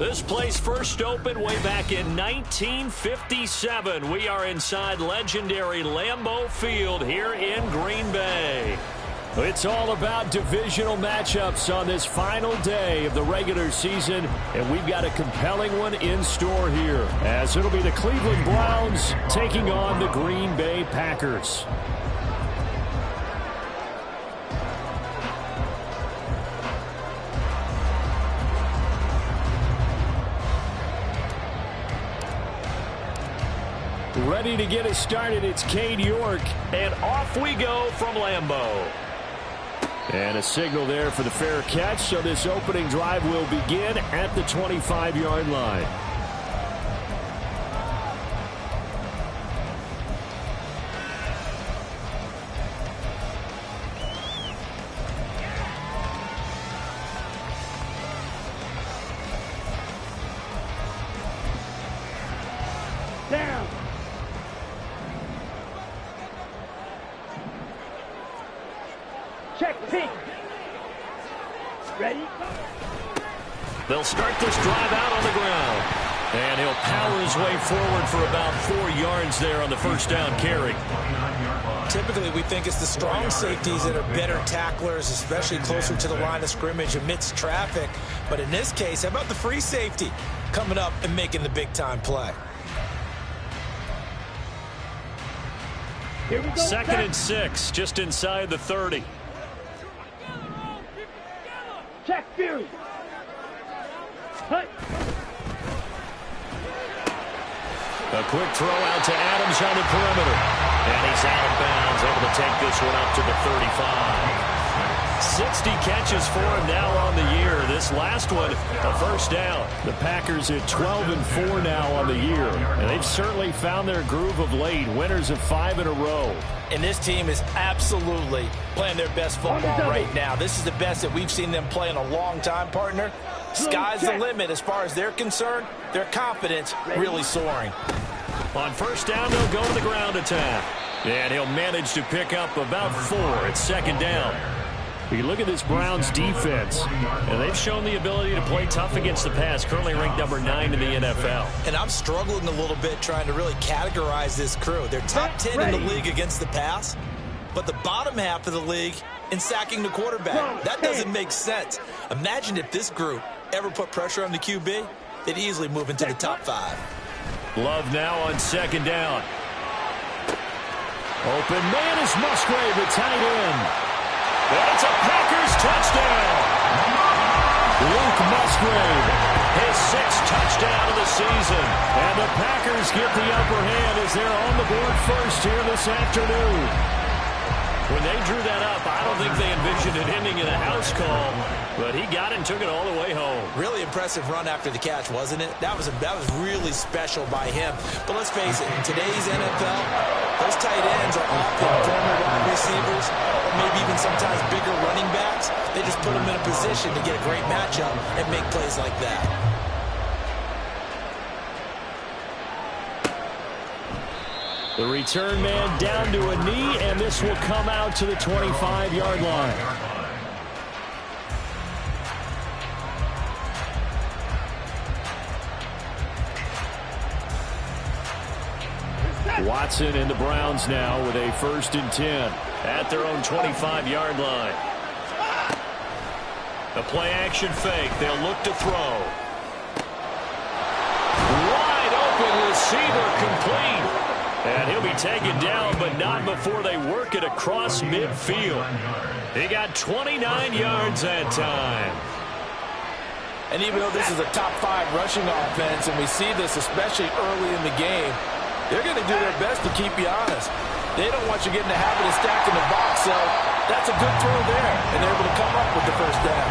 This place first opened way back in 1957. We are inside legendary Lambeau Field here in Green Bay. It's all about divisional matchups on this final day of the regular season, and we've got a compelling one in store here, as it'll be the Cleveland Browns taking on the Green Bay Packers. Ready to get us started, it's Cade York, and off we go from Lambeau. And a signal there for the fair catch, so this opening drive will begin at the 25-yard line. Down. Check pink. Ready? They'll start this drive out on the ground. And he'll power his way forward for about 4 yards there on the first down carry. Typically, we think it's the strong safeties that are better tacklers, especially closer to the line of scrimmage amidst traffic. But in this case, how about the free safety coming up and making the big-time play? Here we go. Second and 6, just inside the 30. Check Fury. Hut. A quick throw out to Adams on the perimeter. And he's out of bounds, able to take this one up to the 35. 60 catches for him now on the year. This last one, a first down. The Packers at 12-4 now on the year. And they've certainly found their groove of late. Winners of 5 in a row. And this team is absolutely playing their best football right now. This is the best that we've seen them play in a long time, partner. Sky's the limit as far as they're concerned. Their confidence really soaring. On first down, they'll go to the ground attack. And he'll manage to pick up about 4 at second down. You look at this Browns defense, and they've shown the ability to play tough against the pass, currently ranked number 9 in the NFL. And I'm struggling a little bit trying to really categorize this crew. They're top 10 in the league against the pass, but the bottom half of the league in sacking the quarterback. That doesn't make sense. Imagine if this group ever put pressure on the QB, they'd easily move into the top 5. Love now on second down. Open man is Musgrave, the tight end. It's a Packers touchdown. Luke Musgrave, his 6th touchdown of the season. And the Packers get the upper hand as they're on the board first here this afternoon. When they drew that up, I don't think they envisioned it ending in a house call, but he got it and took it all the way home. Really impressive run after the catch, wasn't it? That was really special by him. But let's face it, in today's NFL, those tight ends are often former wide receivers, or maybe even sometimes bigger running backs. They just put them in a position to get a great matchup and make plays like that. The return man down to a knee, and this will come out to the 25-yard line. Watson and the Browns now with a 1st and 10 at their own 25-yard line. A play-action fake. They'll look to throw. Wide open receiver complete. And he'll be taken down, but not before they work it across midfield. He got 29 yards that time. And even though this is a top 5 rushing offense, and we see this especially early in the game, they're going to do their best to keep you honest. They don't want you getting the habit of stacking the box, so that's a good throw there, and they're able to come up with the first down.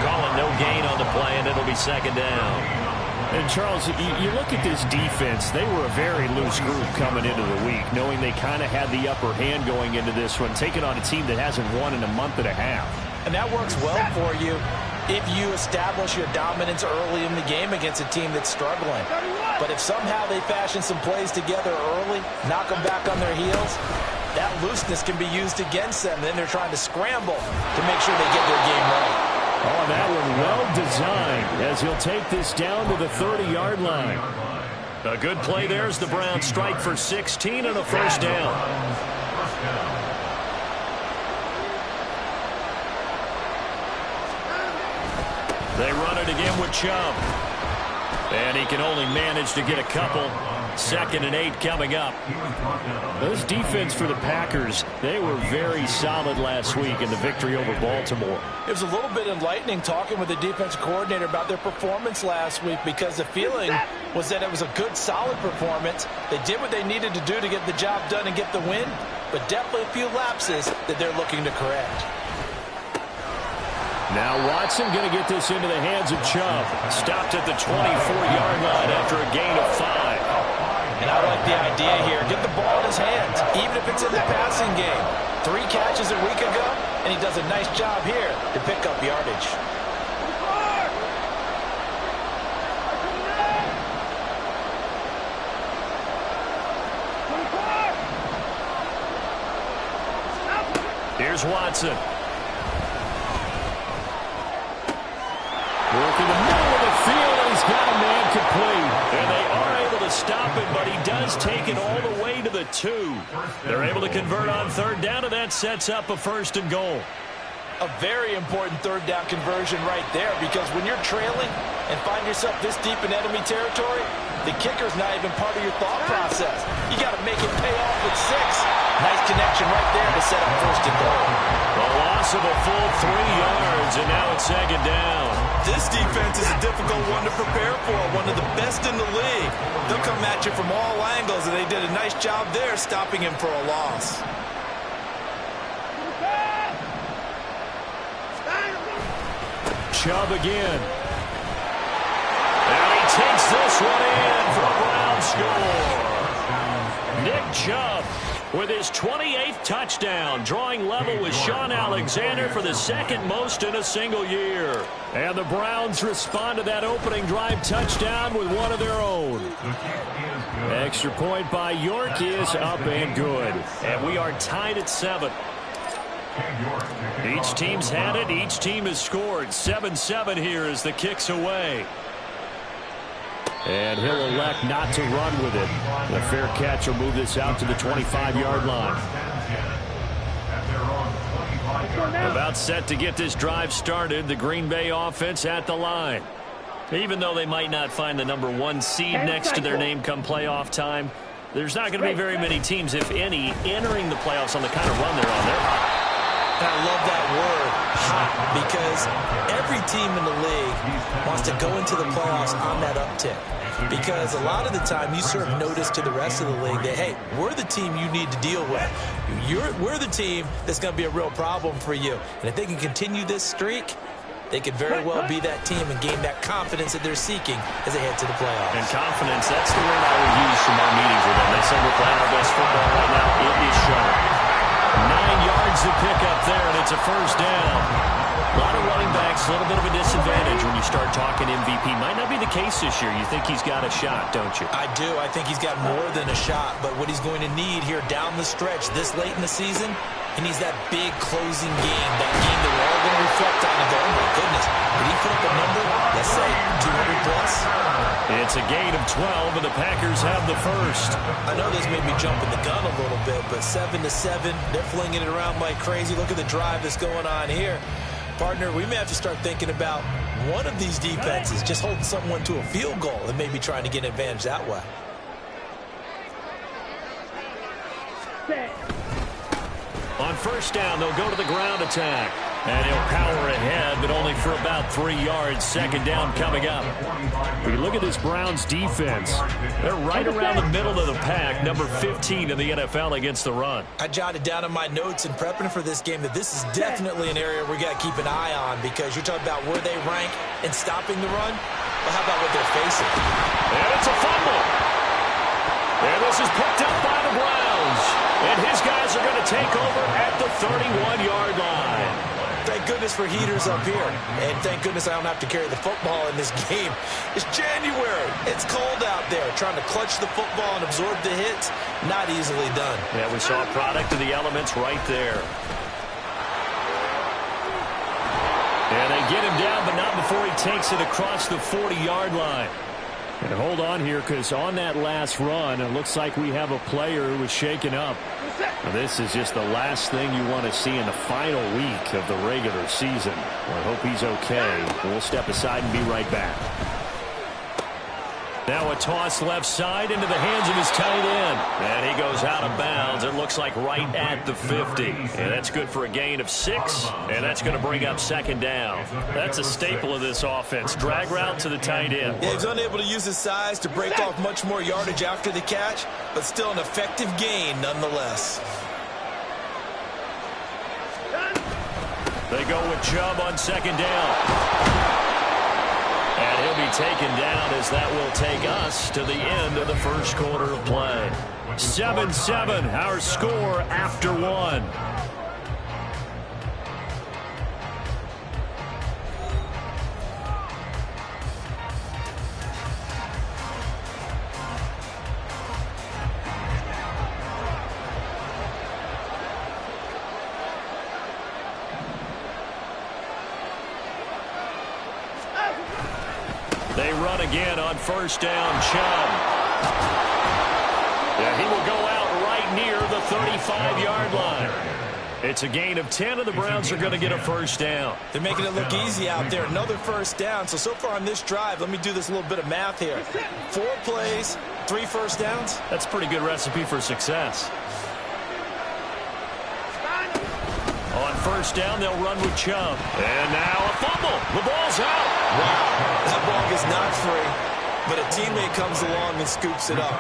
Calling no gain on the play, and it'll be second down. And, Charles, you look at this defense, they were a very loose group coming into the week, knowing they kind of had the upper hand going into this one, taking on a team that hasn't won in a month and a half. And that works well for you if you establish your dominance early in the game against a team that's struggling. But if somehow they fashion some plays together early, knock them back on their heels, that looseness can be used against them. Then they're trying to scramble to make sure they get their game right. Oh, that one well designed as he'll take this down to the 30-yard line. A good play there as the Browns strike for 16 and a first down. They run it again with Chubb. And he can only manage to get a couple. 2nd and 8 coming up. This defense for the Packers, they were very solid last week in the victory over Baltimore. It was a little bit enlightening talking with the defensive coordinator about their performance last week, because the feeling was that it was a good, solid performance. They did what they needed to do to get the job done and get the win, but definitely a few lapses that they're looking to correct. Now Watson going to get this into the hands of Chubb. Stopped at the 24-yard line after a gain of 5. And I like the idea here. Get the ball in his hands, even if it's in the passing game. 3 catches a week ago, and he does a nice job here to pick up yardage. Here's Watson. Working the middle of the field, and he's got a man complete. And they are able to stop it, but he does take it all the way to the 2. They're able to convert on 3rd down, and that sets up a 1st and goal. A very important 3rd down conversion right there, because when you're trailing and find yourself this deep in enemy territory, the kicker's not even part of your thought process. You got to make it pay off with 6. Nice connection right there to set up 1st and goal. A loss of a full 3 yards, and now it's 2nd down. This defense is a difficult one to prepare for, one of the best in the league. They'll come at you from all angles, and they did a nice job there stopping him for a loss. Chubb again. And he takes this one in for a Brown score. Nick Chubb with his 28th touchdown, drawing level with Shaun Alexander for the 2nd most in a single year. And the Browns respond to that opening drive touchdown with one of their own. Extra point by York is up and good. And we are tied at 7. Each team's had it. Each team has scored. 7-7 here as the kick's away. And he'll elect not to run with it. A fair catch will move this out to the 25-yard line. About set to get this drive started. The Green Bay offense at the line. Even though they might not find the number 1 seed next to their name come playoff time, there's not going to be very many teams, if any, entering the playoffs on the kind of run they're on. They're hot. I love that word, because every team in the league wants to go into the playoffs on that uptick. Because a lot of the time you serve notice to the rest of the league that, hey, we're the team you need to deal with. We're the team that's going to be a real problem for you. And if they can continue this streak, they could very well be that team and gain that confidence that they're seeking as they head to the playoffs. And confidence, that's the word I would use from our meetings with them. They said we're playing our best football right now. It is showing. 9 yards to pick up there, and it's a 1st down. A lot of running backs, a little bit of a disadvantage when you start talking MVP. Might not be the case this year. You think he's got a shot, don't you? I do. I think he's got more than a shot. But what he's going to need here down the stretch this late in the season, he needs that big closing game, that game that we're all going to reflect on and go, oh, my goodness, did he put up a number, let's say, 200 plus? It's a gain of 12, and the Packers have the 1st. I know this made me jump in the gun a little bit, but 7-7, they're flinging it around like crazy. Look at the drive that's going on here. Partner, we may have to start thinking about one of these defenses just holding someone to a field goal and maybe trying to get an advantage that way. On 1st down, they'll go to the ground attack. And he'll power ahead, but only for about 3 yards. 2nd down coming up. When you look at this Browns defense, they're right around the middle of the pack, number 15 in the NFL against the run. I jotted down in my notes in prepping for this game that this is definitely an area we got to keep an eye on, because you're talking about where they rank in stopping the run. Well, how about what they're facing? And it's a fumble. And this is picked up by the Browns. And his guys are going to take over at the 31-yard line. Thank goodness for heaters up here. And thank goodness I don't have to carry the football in this game. It's January. It's cold out there. Trying to clutch the football and absorb the hits, not easily done. Yeah, we saw a product of the elements right there. And they get him down, but not before he takes it across the 40-yard line. And hold on here, because on that last run, it looks like we have a player who was shaken up. Now, this is just the last thing you want to see in the final week of the regular season. Well, I hope he's okay. We'll step aside and be right back. Now a toss left side into the hands of his tight end. And he goes out of bounds. It looks like right at the 50. And that's good for a gain of 6. And that's going to bring up second down. That's a staple of this offense. Drag route to the tight end. Yeah, he's unable to use his size to break off much more yardage after the catch, but still an effective gain nonetheless. They go with Chubb on second down. And he'll be taken down as that will take us to the end of the first quarter of play. 7-7, our score after 1. They run again on first down. Chubb. Yeah, he will go out right near the 35-yard line. It's a gain of 10, and the Browns are going to get a first down. They're making it look easy out there. Another first down. So far on this drive, let me do this little bit of math here. 4 plays, 3 first downs. That's a pretty good recipe for success. On first down, they'll run with Chubb. And now a fumble. The ball's out. Wow, that ball is not free, but a teammate comes along and scoops it up.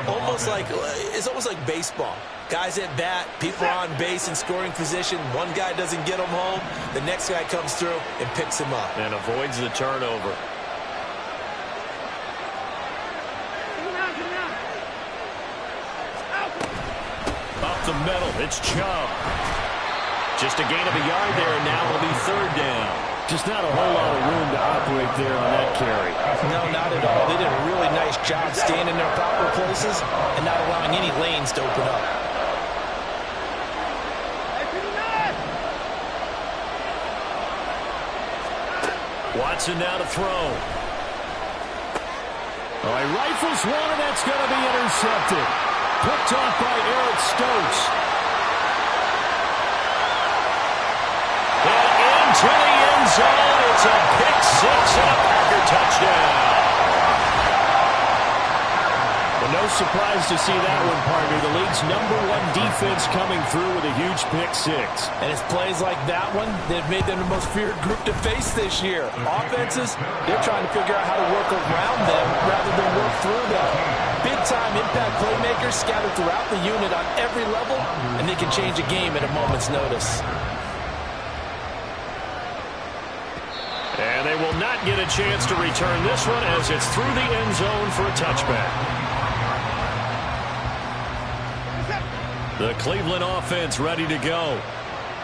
It's almost like baseball. Guys at bat, people are on base in scoring position. One guy doesn't get him home. The next guy comes through and picks him up. And avoids the turnover. Up the middle, it's Chubb. Just a gain of a yard there, and now it'll be third down. Just not a whole lot of room to operate there on that carry. No, not at all. They did a really nice job staying in their proper places and not allowing any lanes to open up. Watson now to throw. Oh, he rifles one, and that's going to be intercepted. Picked off by Eric Stokes. And into the end zone. It's a pick 6 and a Packer touchdown. Well, no surprise to see that one, partner. The league's #1 defense coming through with a huge pick 6. And it's plays like that one that have made them the most feared group to face this year. Offenses, they're trying to figure out how to work around them rather than work through them. Big-time impact playmakers scattered throughout the unit on every level, and they can change a game at a moment's notice. And they will not get a chance to return this one as it's through the end zone for a touchback. The Cleveland offense ready to go.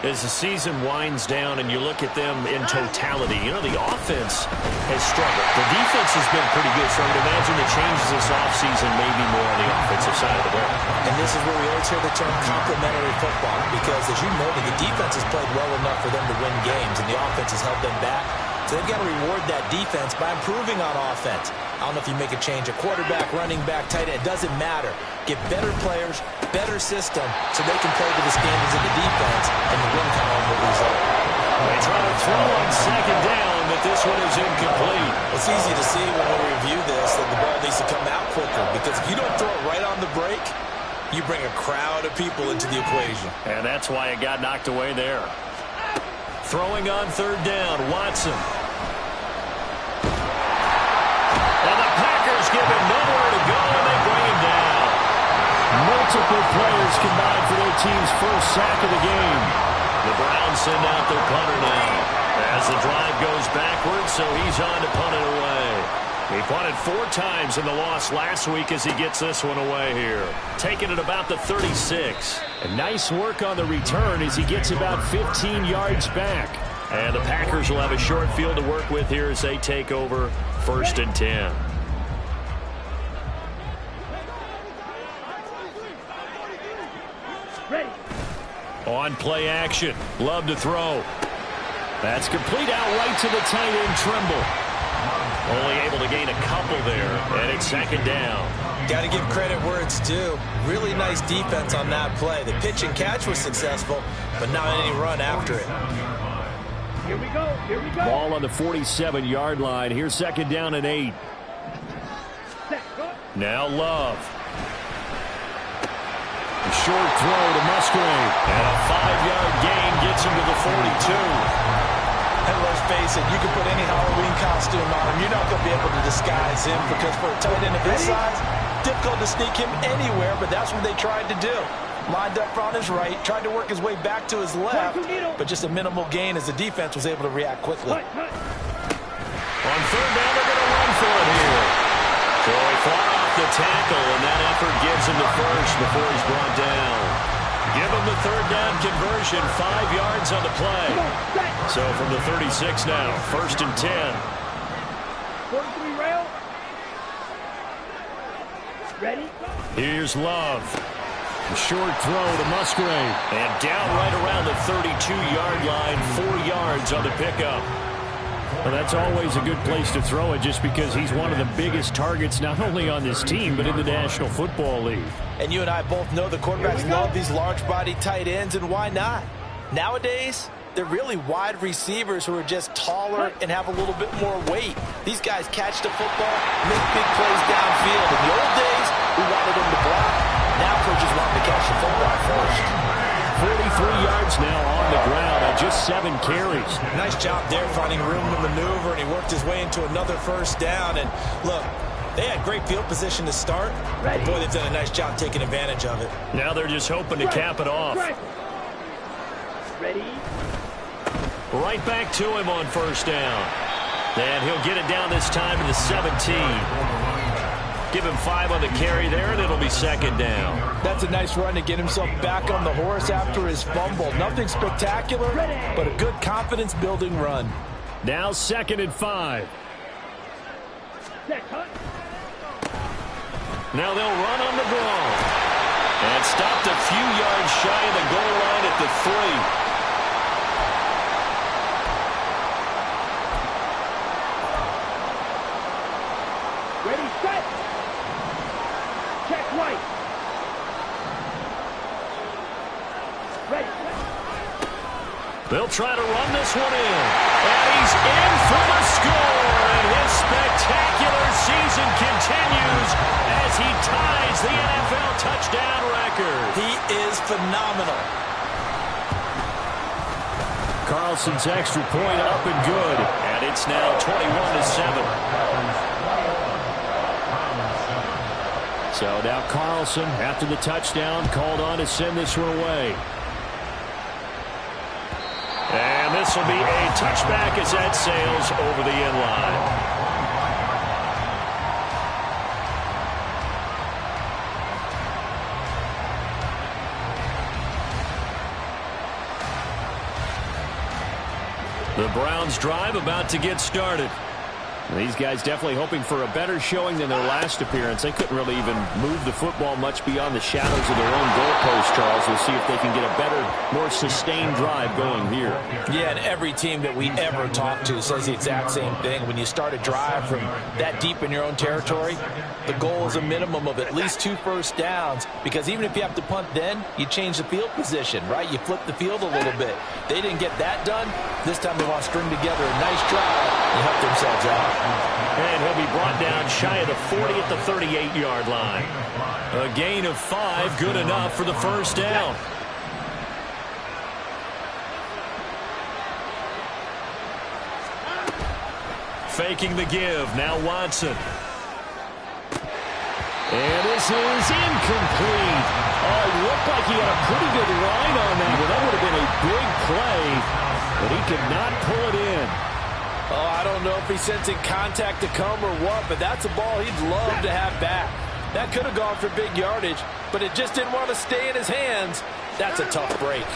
As the season winds down and you look at them in totality, you know, the offense has struggled. The defense has been pretty good, so I would imagine the changes this offseason may be more on the offensive side of the ball. And this is where we always hear the term complementary football, because as you noted, the defense has played well enough for them to win games, and the offense has held them back. So they've got to reward that defense by improving on offense. I don't know if you make a change, a quarterback, running back, tight end, it doesn't matter. Get better players, better system, so they can play to the standards of the defense, and the win column will result. They try to throw on second down, but this one is incomplete. It's easy to see when we review this that the ball needs to come out quicker, because if you don't throw it right on the break, you bring a crowd of people into the equation. And that's why it got knocked away there. Throwing on third down, Watson. And the Packers give him nowhere to go, and they bring him down. Multiple players combined for their team's first sack of the game. The Browns send out their punter now as the drive goes backwards, so he's on to punt it away. He punted 4 times in the loss last week as he gets this one away here. Taking it about the 36. And nice work on the return as he gets about 15 yards back. And the Packers will have a short field to work with here as they take over 1st and 10. Ready. On play action. Love to throw. That's complete out right to the tight end, Trimble. Only able to gain a couple there, and it's second down. Got to give credit where it's due. Really nice defense on that play. The pitch and catch was successful, but not any run after it. Here we go. Here we go. Ball on the 47-yard line. Here's second down and 8. Set, go. Now Love. A short throw to Musgrave. And a 5-yard gain gets him to the 42. And let's face it, you can put any Halloween costume on him. You're not going to be able to disguise him because for a tight end of his size, difficult to sneak him anywhere, but that's what they tried to do. Lined up on his right, tried to work his way back to his left, but just a minimal gain as the defense was able to react quickly. Hut, hut. On third down, they're going to run for it here. So he fought off the tackle, and that effort gives him the first before he's brought down. Give him the third down conversion, 5 yards on the play. So from the 36 now, first and 10. 43 rail. Ready? Here's Love. A short throw to Musgrave. And down right around the 32-yard line, 4 yards on the pickup. Well, that's always a good place to throw it just because he's one of the biggest targets not only on this team but in the National Football League. And you and I both know the quarterbacks love these large-body tight ends, and why not? Nowadays, they're really wide receivers who are just taller and have a little bit more weight. These guys catch the football, make big plays downfield. In the old days, we wanted them to block. Now coaches want them to catch the football first. 43 yards now on the ground on just 7 carries. Nice job there finding room to maneuver, and he worked his way into another first down. And look, they had great field position to start, but boy, they've done a nice job taking advantage of it. Now they're just hoping to cap it off. Ready? Right back to him on first down. And he'll get it down this time to the 17. Give him 5 on the carry there, and it'll be second down. That's a nice run to get himself back on the horse after his fumble. Nothing spectacular, but a good confidence-building run. Now second and 5. Set, hut. Now they'll run on the draw. And stopped a few yards shy of the goal line at the 3. Ready, set. Check right. Ready, set. They'll try to run this one in. And he's in for the score. And his spectacular season continues as he ties the NFL touchdown record. He is phenomenal. Carlson's extra point up and good. And it's now 21-7. So now Carlson, after the touchdown, called on to send this one away. And this will be a touchback as that sails over the end line. The Browns' drive about to get started. These guys definitely hoping for a better showing than their last appearance. They couldn't really even move the football much beyond the shadows of their own goalpost, Charles. We'll see if they can get a better, more sustained drive going here. Yeah, and every team that we ever talk to says the exact same thing. When you start a drive from that deep in your own territory, the goal is a minimum of at least 2 first downs, because even if you have to punt then, you change the field position, right? You flip the field a little bit. They didn't get that done. This time they want to string together a nice drive and help themselves out. And he'll be brought down shy of the 40 at the 38-yard line. A gain of 5, good enough for the first down. Faking the give, now Watson. And this is incomplete. Oh, it looked like he had a pretty good line on that, but that would have been a big play, but he could not pull it in. Oh, I don't know if he's sensing contact to come or what, but that's a ball he'd love to have back. That could have gone for big yardage, but it just didn't want to stay in his hands. That's a tough break.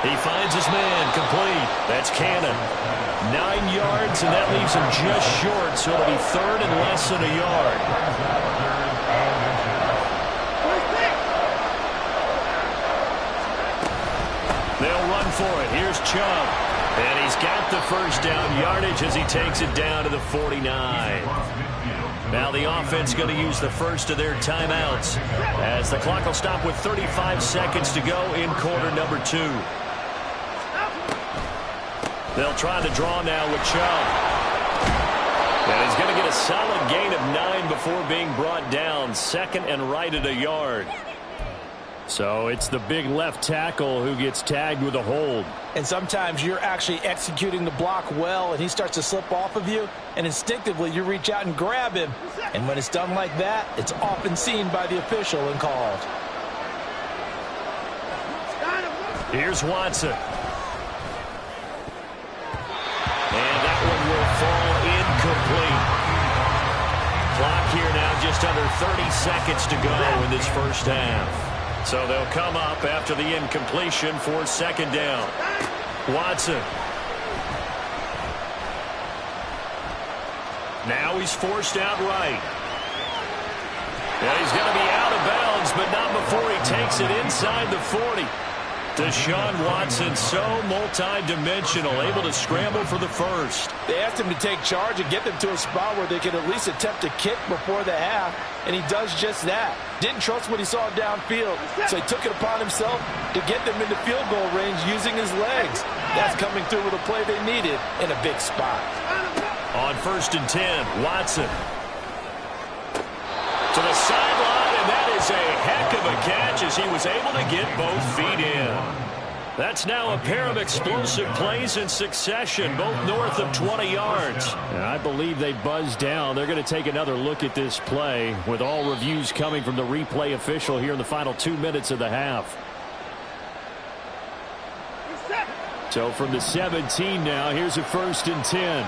He finds his man, complete. That's Cannon. 9 yards, and that leaves him just short, so it'll be third and less than a yard. They'll run for it. Here's Chubb. And he's got the first down yardage as he takes it down to the 49. Now the offense going to use the first of their timeouts as the clock will stop with 35 seconds to go in quarter number 2. They'll try to draw now with Chubb. And he's going to get a solid gain of 9 before being brought down. Second and right at a yard. So it's the big left tackle who gets tagged with a hold. And sometimes you're actually executing the block well, and he starts to slip off of you, and instinctively you reach out and grab him. And when it's done like that, it's often seen by the official and called. Here's Watson. And that one will fall incomplete. Clock here now just under 30 seconds to go in this first half. So they'll come up after the incompletion for second down. Watson. Now he's forced out right. And he's going to be out of bounds, but not before he takes it inside the 40. Deshaun Watson, so multi-dimensional, able to scramble for the first. They asked him to take charge and get them to a spot where they could at least attempt to kick before the half, and he does just that. Didn't trust what he saw downfield, so he took it upon himself to get them into field goal range using his legs. That's coming through with a play they needed in a big spot. On 1st and 10, Watson. To the sideline, and that is a heck of a catch as he was able to get both feet in. That's now a pair of explosive plays in succession, both north of 20 yards. And I believe they buzzed down. They're going to take another look at this play with all reviews coming from the replay official here in the final 2 minutes of the half. So from the 17 now, here's a 1st and 10.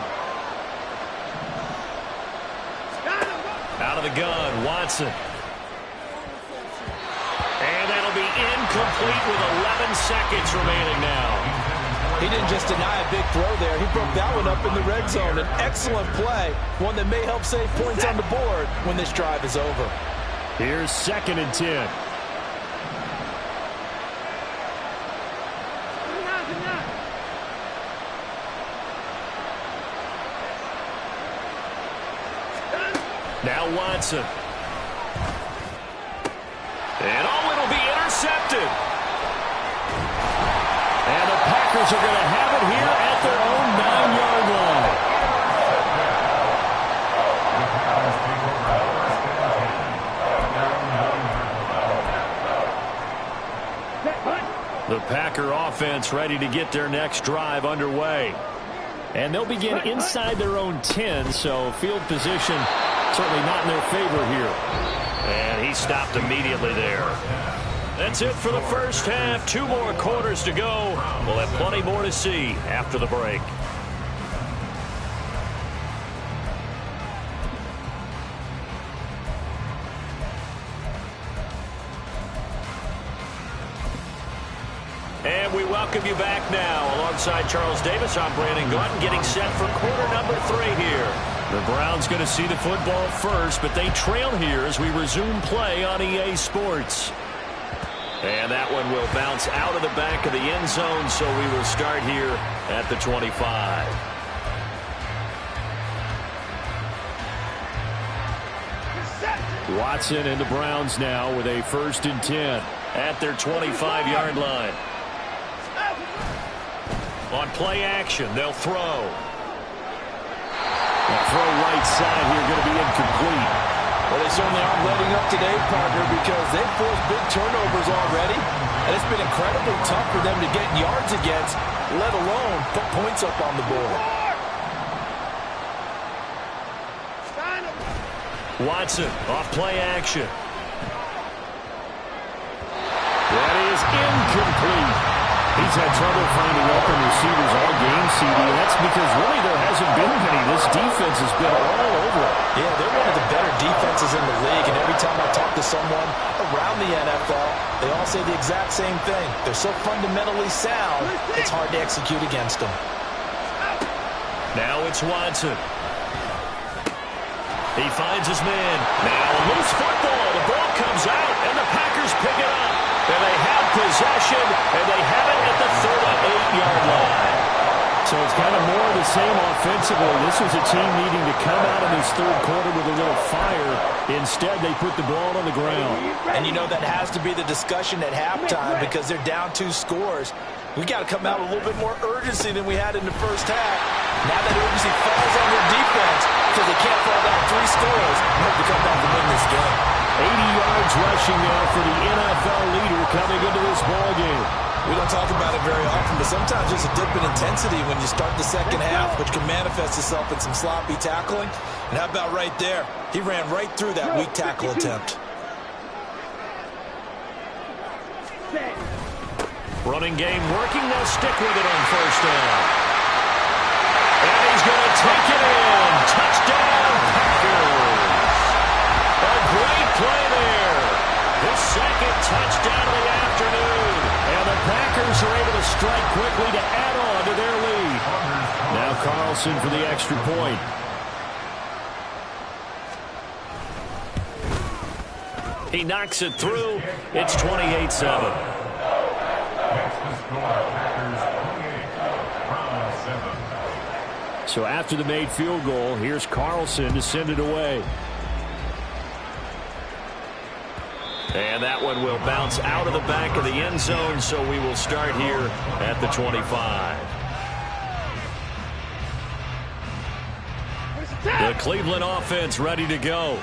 Out of the gun, Watson. And that'll be incomplete with 11 seconds remaining now. He didn't just deny a big throw there. He broke that one up in the red zone. An excellent play, one that may help save points on the board when this drive is over. Here's 2nd and 10. Now Watson. And it'll be intercepted. And the Packers are going to have it here at their own 9-yard line. The Packer offense ready to get their next drive underway. And they'll begin inside their own 10, so field position certainly not in their favor here. And he stopped immediately there. That's it for the first half. 2 more quarters to go. We'll have plenty more to see after the break. And we welcome you back now. Alongside Charles Davis, I'm Brandon Gaudin, getting set for quarter number 3 here. The Browns going to see the football first, but they trail here as we resume play on EA Sports. And that one will bounce out of the back of the end zone, so we will start here at the 25. Watson and the Browns now with a 1st and 10 at their 25-yard line. On play action, they'll throw. That throw right side here going to be incomplete. Well, they certainly aren't letting up today, partner, because they've forced big turnovers already. And it's been incredibly tough for them to get yards against, let alone put points up on the board. Watson off play action. That is incomplete. He's had trouble finding open receivers all game, CD. That's because really there hasn't been many. This defense has been all over it. Yeah, they're one of the better defenses in the league, and every time I talk to someone around the NFL, they all say the exact same thing. They're so fundamentally sound, it's hard to execute against them. Now it's Watson. He finds his man. Now a loose football. The ball comes out, and the Packers pick it up. And they have possession, and they have it at the So it's kind of more of the same offensively. This was a team needing to come out in this third quarter with a little fire. Instead, they put the ball on the ground. And you know that has to be the discussion at halftime because they're down 2 scores. We got to come out with a little bit more urgency than we had in the first half. Now that urgency falls on their defense because they can't fall down 3 scores and hope to come back and win this game. 80 yards rushing now for the NFL leader coming into this ballgame. We don't talk about it very often, but sometimes there's a dip in intensity when you start the second half, which can manifest itself in some sloppy tackling. And how about right there? He ran right through that weak tackle attempt. Running game working. They'll stick with it on first down. And he's going to take it in. Touchdown, Packers. A great play there. His second touchdown of the afternoon. And the Packers are able to strike quickly to add on to their lead. Now Carlson for the extra point. He knocks it through. It's 28-7. So after the made field goal, here's Carlson to send it away. And that one will bounce out of the back of the end zone, so we will start here at the 25. The Cleveland offense ready to go.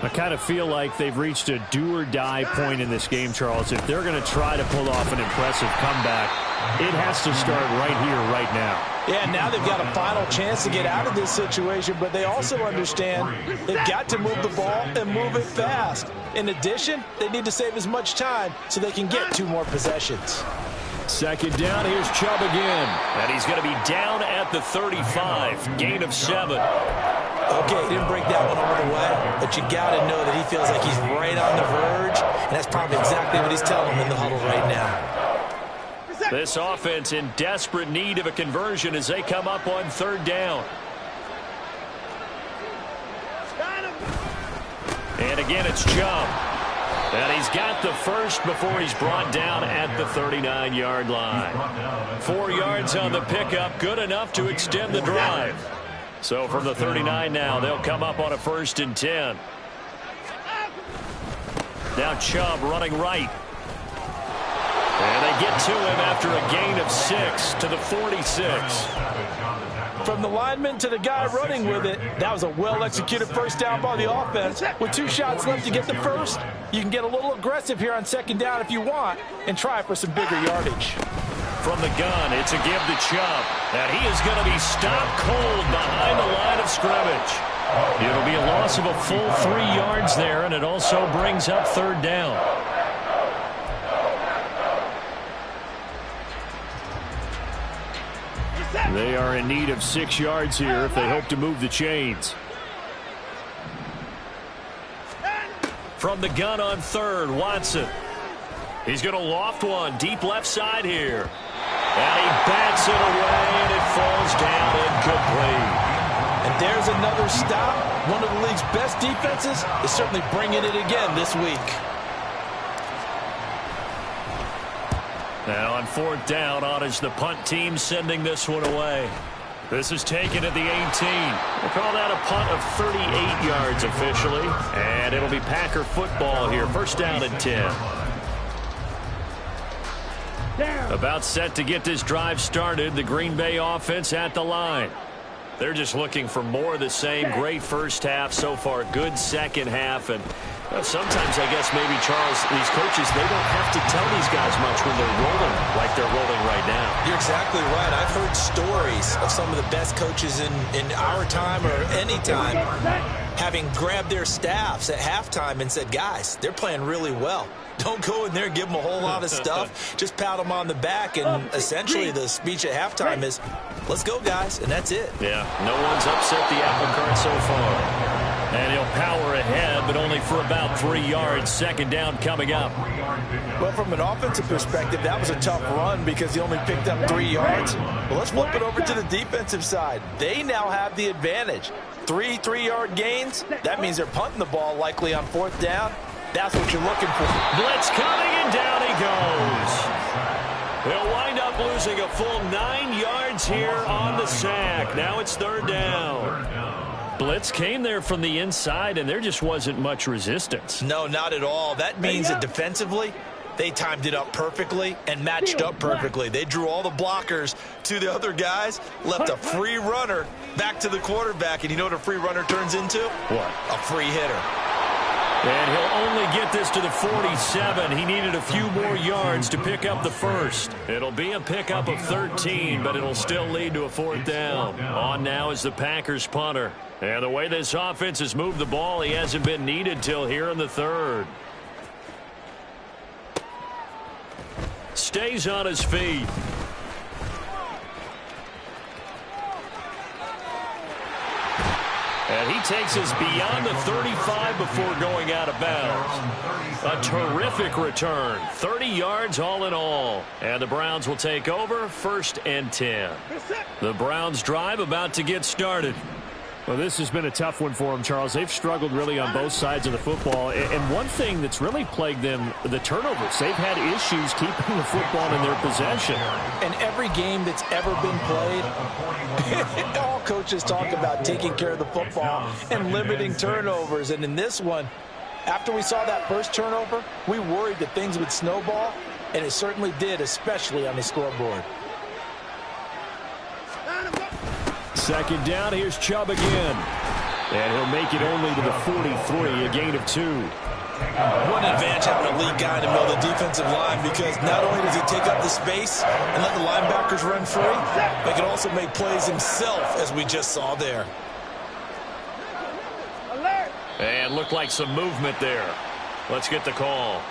I kind of feel like they've reached a do-or-die point in this game, Charles. If they're going to try to pull off an impressive comeback, it has to start right here, right now. Yeah, now they've got a final chance to get out of this situation, but they also understand they've got to move the ball and move it fast. In addition, they need to save as much time so they can get 2 more possessions. Second down, here's Chubb again. And he's going to be down at the 35, gain of 7. Okay, he didn't break that one all the way, but you got to know that he feels like he's right on the verge, and that's probably exactly what he's telling him in the huddle right now. This offense in desperate need of a conversion as they come up on third down. And again, it's Chubb. And he's got the first before he's brought down at the 39-yard line. 4 yards on the pickup, good enough to extend the drive. So from the 39 now, they'll come up on a 1st and 10. Now Chubb running right. And they get to him after a gain of 6 to the 46. From the lineman to the guy running with it, that was a well-executed first down by the offense. With 2 shots left to get the first, you can get a little aggressive here on second down if you want and try for some bigger yardage. From the gun, it's a give to Chubb. And he is going to be stopped cold behind the line of scrimmage. It'll be a loss of a full 3 yards there, and it also brings up third down. They are in need of 6 yards here if they hope to move the chains. From the gun on third, Watson. He's going to loft one deep left side here. And he bats it away, and it falls down incomplete. And there's another stop. One of the league's best defenses is certainly bringing it again this week. Now on fourth down, on is the punt team sending this one away. This is taken at the 18. We'll call that a punt of 38 yards officially. And it'll be Packer football here. First down and 10. About set to get this drive started. The Green Bay offense at the line. They're just looking for more of the same. Great first half so far. Good second half. And sometimes, I guess, maybe, Charles, these coaches, they don't have to tell these guys much when they're rolling like they're rolling right now. You're exactly right. I've heard stories of some of the best coaches in our time or any time having grabbed their staffs at halftime and said, guys, they're playing really well. Don't go in there and give them a whole lot of stuff. Just pat them on the back, and essentially the speech at halftime is, let's go, guys, and that's it. Yeah, no one's upset the apple cart so far. And he'll power ahead, but only for about 3 yards. Second down coming up. Well, from an offensive perspective, that was a tough run because he only picked up 3 yards. Well, let's flip it over to the defensive side. They now have the advantage. 3 3-yard gains. That means they're punting the ball likely on fourth down. That's what you're looking for. Blitz coming, and down he goes. They'll wind up losing a full 9 yards here on the sack. Now it's 3rd down. Blitz came there from the inside, and there just wasn't much resistance. No, not at all. That means that defensively, they timed it up perfectly and matched up perfectly. They drew all the blockers to the other guys, left a free runner back to the quarterback. And you know what a free runner turns into? What? A free hitter. And he'll only get this to the 47. He needed a few more yards to pick up the first. It'll be a pickup of 13, but it'll still lead to a 4th down. On now is the Packers punter. And the way this offense has moved the ball, he hasn't been needed till here in the 3rd. Stays on his feet. And he takes us beyond the 35 before going out of bounds. A terrific return. 30 yards all in all. And the Browns will take over 1st and 10. The Browns drive about to get started. Well, this has been a tough one for them, Charles. They've struggled really on both sides of the football. And one thing that's really plagued them, the turnovers. They've had issues keeping the football in their possession. And every game that's ever been played, all coaches talk about taking care of the football and limiting turnovers. And in this one, after we saw that first turnover, we worried that things would snowball, and it certainly did, especially on the scoreboard. 2nd down, here's Chubb again. And he'll make it only to the 43, a gain of 2. What an advantage having a lead guy in the middle of the defensive line, because not only does he take up the space and let the linebackers run free, but he can also make plays himself, as we just saw there. Alert! And looked like some movement there. Let's get the call.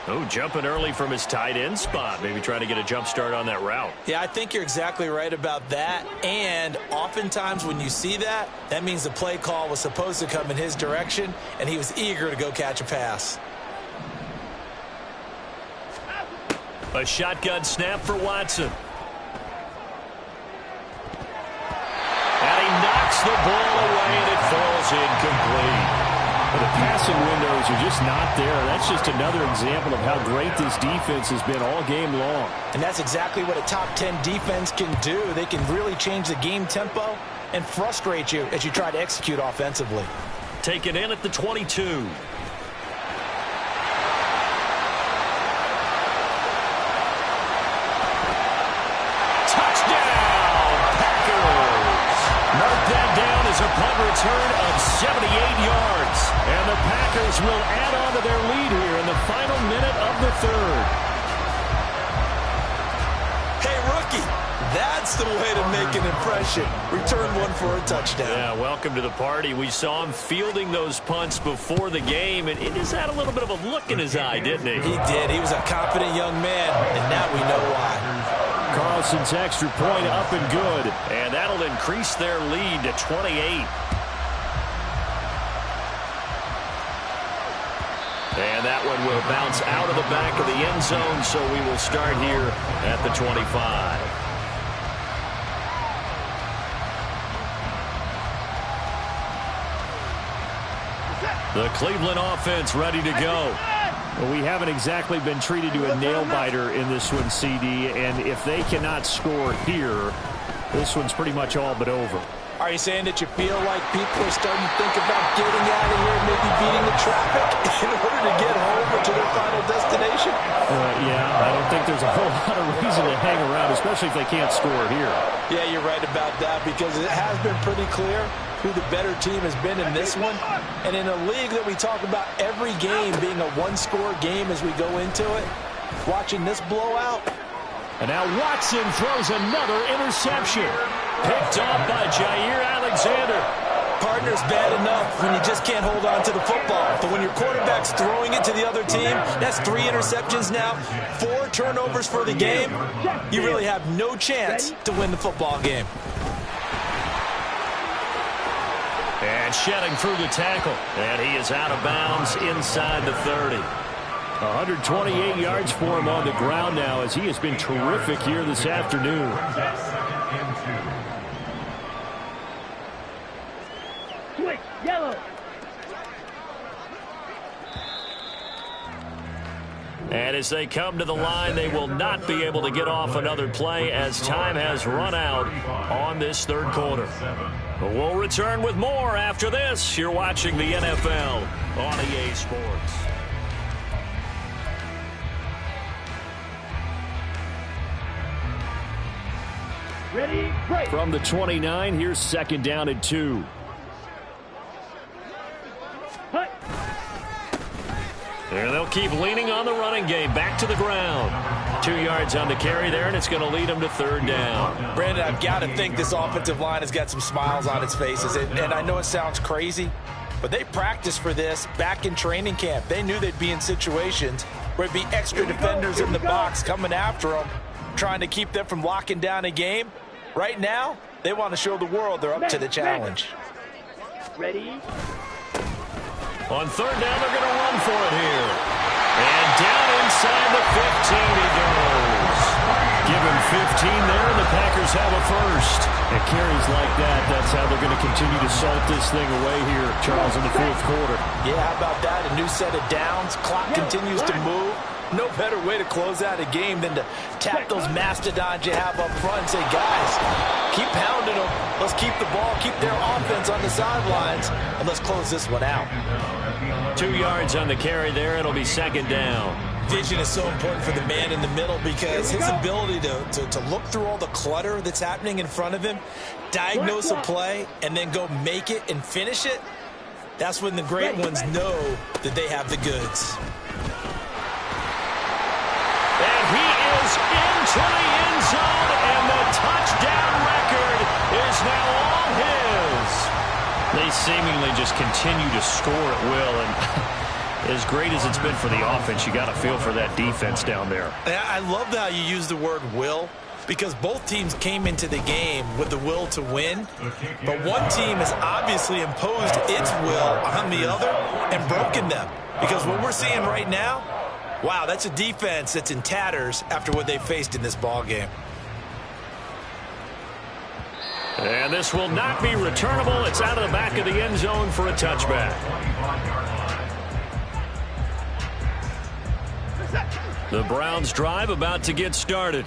Oh, jumping early from his tight end spot. Maybe trying to get a jump start on that route. Yeah, I think you're exactly right about that. And oftentimes when you see that, that means the play call was supposed to come in his direction, and he was eager to go catch a pass. A shotgun snap for Watson. And he knocks the ball away, and it falls incomplete. Well, the passing windows are just not there. That's just another example of how great this defense has been all game long. And that's exactly what a top 10 defense can do. They can really change the game tempo and frustrate you as you try to execute offensively. Taken in at the 22. A punt return of 78 yards. And the Packers will add on to their lead here in the final minute of the 3rd. Hey, rookie, that's the way to make an impression. Return one for a touchdown. Yeah, welcome to the party. We saw him fielding those punts before the game, and it just had a little bit of a look in his eye, didn't he? He did. He was a confident young man, and now we know why. Carlson's extra point up and good, and that'll increase their lead to 28. And that one will bounce out of the back of the end zone, so we will start here at the 25. The Cleveland offense ready to go. Well, we haven't exactly been treated to a nail-biter in this one, CD, and if they cannot score here, this one's pretty much all but over. Are you saying that you feel like people are starting to think about getting out of here, maybe beating the traffic in order to get home or to their final destination? Yeah, I don't think there's a whole lot of reason to hang around, especially if they can't score here. Yeah, you're right about that, because it has been pretty clear who the better team has been in this one. And in a league that we talk about every game being a one-score game as we go into it, watching this blowout. And now Watson throws another interception. Picked off by Jair Alexander. Partner's bad enough when you just can't hold on to the football. But when your quarterback's throwing it to the other team, that's 3 interceptions now, 4 turnovers for the game. You really have no chance to win the football game. And shedding through the tackle. And he is out of bounds inside the 30. 128 yards for him on the ground now, as he has been terrific here this afternoon. Switch, yellow. And as they come to the line, they will not be able to get off another play as time has run out on this third quarter. But we'll return with more after this. You're watching the NFL on EA Sports. Ready, break. From the 29, here's second down and 2. Hut. And they'll keep leaning on the running game. Back to the ground. 2 yards on the carry there, and it's going to lead them to third down. Brandon, I've got to think this offensive line has got some smiles on its faces. And I know it sounds crazy, but they practiced for this back in training camp. They knew they'd be in situations where it'd be extra defenders in the box coming after them, trying to keep them from locking down a game. Right now, they want to show the world they're up to the challenge. Ready. On third down, they're going to run for it here. And down inside the 15 he goes. Give him 15 there, and the Packers have a first. It carries like that. That's how they're going to continue to salt this thing away here, Charles, in the fourth quarter. Yeah, how about that? A new set of downs. Clock continues to move. No better way to close out a game than to tap those mastodons you have up front and say, guys, keep pounding them. Let's keep the ball, keep their offense on the sidelines, and let's close this one out. 2 yards on the carry there. It'll be second down. Vision is so important for the man in the middle because his ability to look through all the clutter that's happening in front of him, diagnose a play, and then go make it and finish it, that's when the great ones know that they have the goods. And he is into the end zone, and the touchdown record is now all his. They seemingly just continue to score at will, and as great as it's been for the offense, you got to feel for that defense down there. I love how you use the word will, because both teams came into the game with the will to win, but one team has obviously imposed its will on the other and broken them. Because what we're seeing right now, wow, that's a defense that's in tatters after what they faced in this ball game. And this will not be returnable. It's out of the back of the end zone for a touchback. The Browns drive about to get started.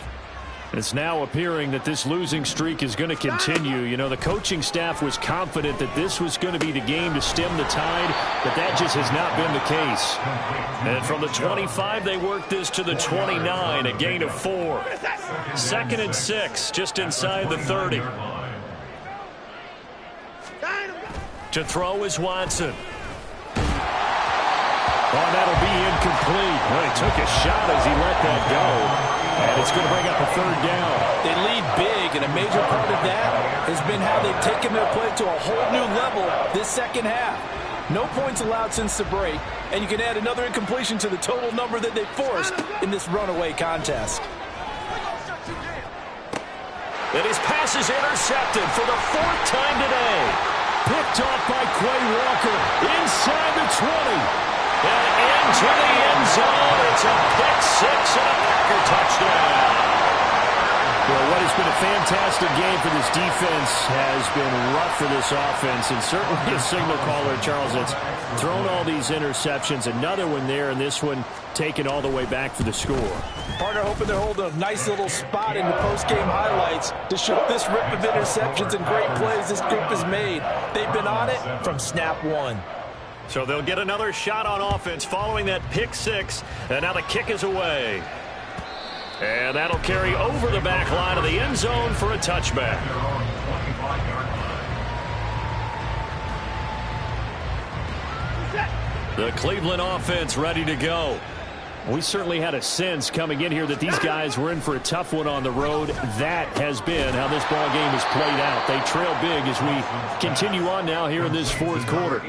It's now appearing that this losing streak is going to continue. You know, the coaching staff was confident that this was going to be the game to stem the tide, but that just has not been the case. And from the 25, they work this to the 29, a gain of 4. 2nd and 6, just inside the 30. To throw is Watson. Oh, that'll be incomplete. Well, he took a shot as he let that go. And it's going to bring up a third down. They lead big, and a major part of that has been how they've taken their play to a whole new level this second half. No points allowed since the break, and you can add another incompletion to the total number that they forced in this runaway contest. And his pass is intercepted for the 4th time today. Picked off by Quay Walker inside the 20. And into the end zone. It's a pick 6 and a Packer touchdown. Well, what has been a fantastic game for this defense has been rough for this offense, and certainly a signal caller, Charles, that's thrown all these interceptions. Another one there, and this one taken all the way back for the score. Partner hoping they're holding a nice little spot in the post-game highlights to show this rip of interceptions and great plays this group has made. They've been on it from snap one. So they'll get another shot on offense following that pick 6, and now the kick is away. And that'll carry over the back line of the end zone for a touchback. The Cleveland offense ready to go. We certainly had a sense coming in here that these guys were in for a tough one on the road. That has been how this ball game has played out. They trail big as we continue on now here in this fourth quarter.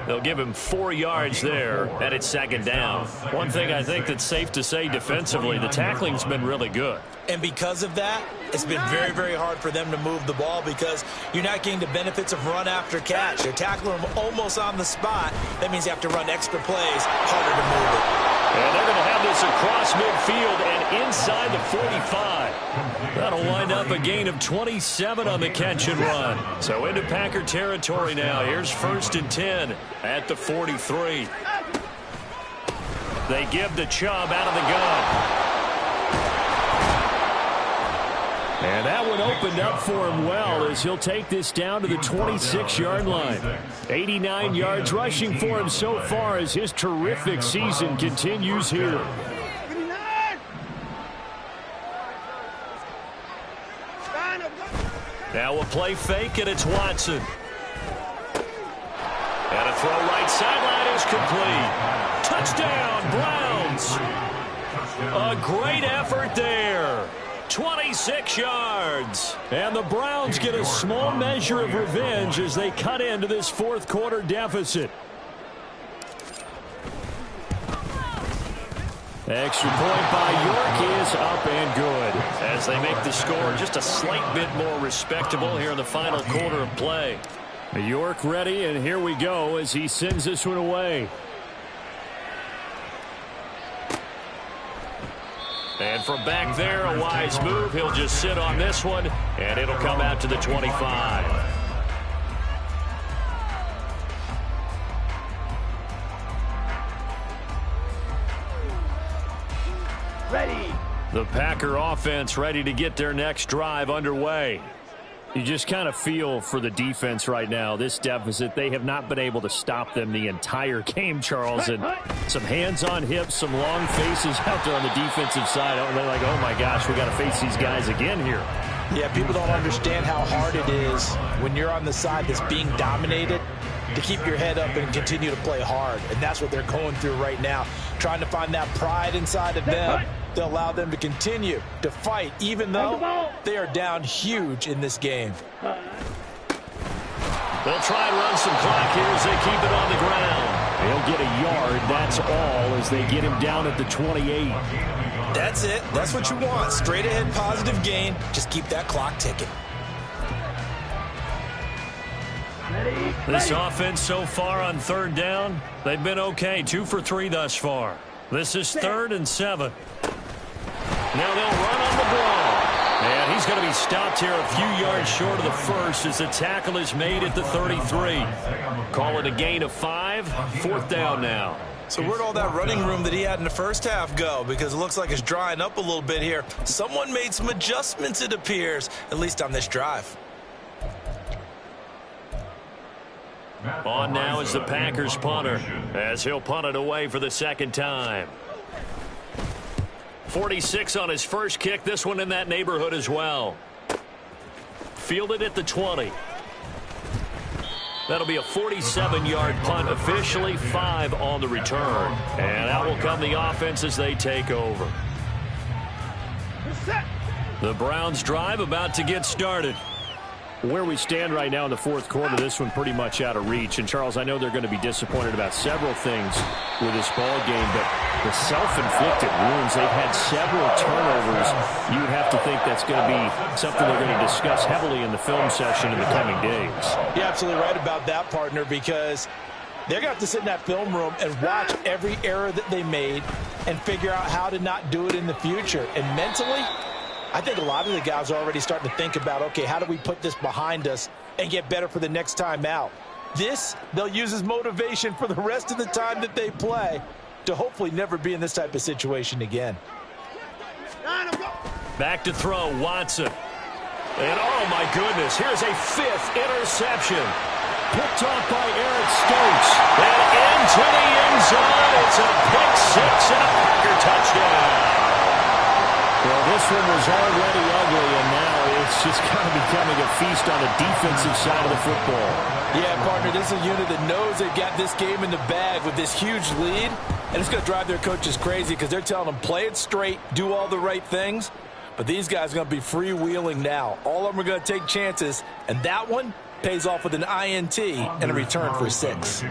They'll give him 4 yards there, and it's second down. One thing I think that's safe to say defensively, the tackling's been really good. And because of that, it's been very, very hard for them to move the ball because you're not getting the benefits of run after catch. They're tackling them almost on the spot. That means you have to run extra plays, harder to move it. And they're going to have this across midfield and inside the 45. That'll wind up a gain of 27 on the catch and run. So into Packer territory now. Here's 1st and 10 at the 43. The They give to Chubb out of the gun. And that one opened up for him well as he'll take this down to the 26-yard line. 89 yards rushing for him so far as his terrific season continues here. Now a play fake, and it's Watson. And a throw right sideline is complete. Touchdown, Browns. A great effort there. 26 yards. And the Browns get a small measure of revenge as they cut into this fourth quarter deficit. Extra point by York is up and good as they make the score just a slight bit more respectable here in the final quarter of play. York ready, and here we go as he sends this one away. And from back there, a wise move. He'll just sit on this one, and it'll come out to the 25. Ready. The Packer offense ready to get their next drive underway. You just kind of feel for the defense right now. This deficit, they have not been able to stop them the entire game, Charles. And some hands on hips, some long faces out there on the defensive side. They're like, oh, my gosh, we got to face these guys again here. Yeah, people don't understand how hard it is when you're on the side that's being dominated to keep your head up and continue to play hard. And that's what they're going through right now, trying to find that pride inside of them to allow them to continue to fight, even though they are down huge in this game. They'll try and run some clock here as they keep it on the ground. They'll get a yard, that's all, as they get him down at the 28. That's it. That's what you want. Straight ahead positive gain. Just keep that clock ticking. This offense so far on third down, they've been okay. 2 for 3 thus far. This is 3rd and 7. Now they'll run on the ball. And he's going to be stopped here a few yards short of the first as the tackle is made at the 33. Call it a gain of 5. 4th down now. So where'd all that running room that he had in the first half go? Because it looks like it's drying up a little bit here. Someone made some adjustments, it appears, at least on this drive. On now is the Packers punter as he'll punt it away for the second time. 46 on his first kick. This one in that neighborhood as well. Fielded at the 20. That'll be a 47-yard punt, officially 5 on the return. And out will come the offense as they take over. The Browns drive about to get started. Where we stand right now in the fourth quarter, this one pretty much out of reach. And, Charles, I know they're going to be disappointed about several things with this ball game, but the self-inflicted wounds, they've had several turnovers. You would have to think that's going to be something they're going to discuss heavily in the film session in the coming days. You're absolutely right about that, partner, because they're going to have to sit in that film room and watch every error that they made and figure out how to not do it in the future. And mentally, I think a lot of the guys are already starting to think about, okay, how do we put this behind us and get better for the next time out? This, they'll use as motivation for the rest of the time that they play to hopefully never be in this type of situation again. Back to throw, Watson. And, oh, my goodness, here's a 5th interception. Picked off by Eric Stokes. And into the end zone. It's a pick 6 and a Packer touchdown. Well, this one was already ugly, and now it's just kind of becoming a feast on the defensive side of the football. Yeah, partner, this is a unit that knows they've got this game in the bag with this huge lead, and it's going to drive their coaches crazy because they're telling them, play it straight, do all the right things, but these guys are going to be freewheeling now. All of them are going to take chances, and that one pays off with an INT and a return for 6.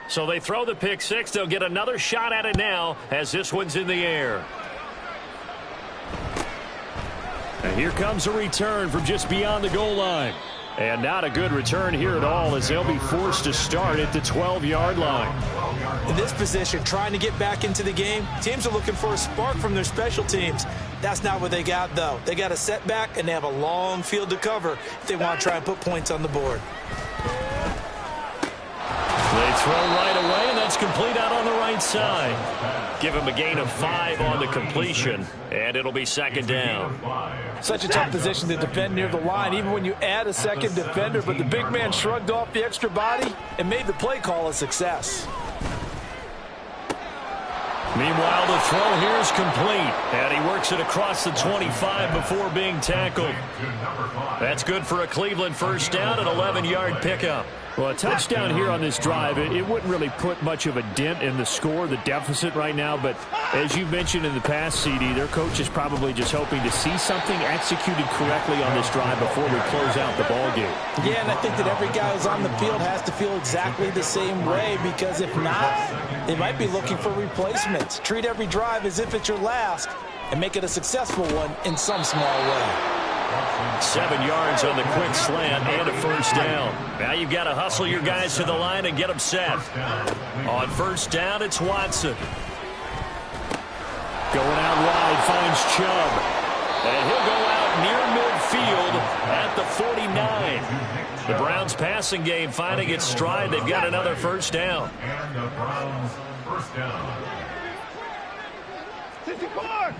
So they throw the pick 6. They'll get another shot at it now as this one's in the air. And here comes a return from just beyond the goal line. And not a good return here at all as they'll be forced to start at the 12-yard line. In this position, trying to get back into the game, teams are looking for a spark from their special teams. That's not what they got, though. They got a setback, and they have a long field to cover if they want to try and put points on the board. They throw right away, and that's complete out on the right side. Give him a gain of 5 on the completion, and it'll be second down. Such a tough position to defend near the line, even when you add a second defender, but the big man shrugged off the extra body and made the play call a success. Meanwhile, the throw here is complete, and he works it across the 25 before being tackled. That's good for a Cleveland first down, an 11-yard pickup. Well, a touchdown here on this drive, it wouldn't really put much of a dent in the score, the deficit right now. But as you mentioned in the past, CD, their coach is probably just hoping to see something executed correctly on this drive before we close out the ballgame. Yeah, and I think that every guy who's on the field has to feel exactly the same way, because if not, they might be looking for replacements. Treat every drive as if it's your last and make it a successful one in some small way. 7 yards on the quick slant and a first down. Now you've got to hustle your guys to the line and get them set. On first down, it's Watson. Going out wide, finds Chubb. And he'll go out near midfield at the 49. The Browns passing game finding its stride. They've got another first down. And the Browns first down. 64!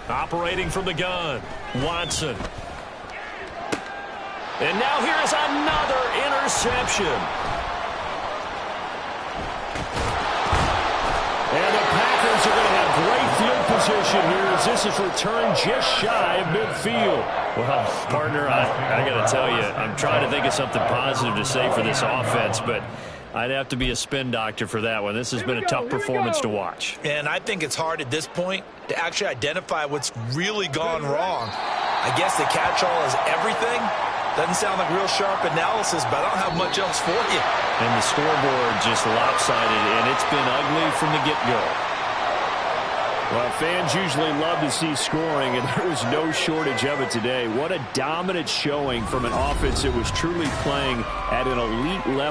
Operating from the gun, Watson. And now here's another interception. And the Packers are going to have great field position here as this is returned just shy of midfield. Well, partner, I got to tell you, I'm trying to think of something positive to say for this offense, but I'd have to be a spin doctor for that one. This has been a tough performance to watch. And I think it's hard at this point to actually identify what's really gone wrong. I guess the catch-all is everything. Doesn't sound like real sharp analysis, but I don't have much else for you. And the scoreboard just lopsided, and it's been ugly from the get-go. Well, fans usually love to see scoring, and there was no shortage of it today. What a dominant showing from an offense that was truly playing at an elite level.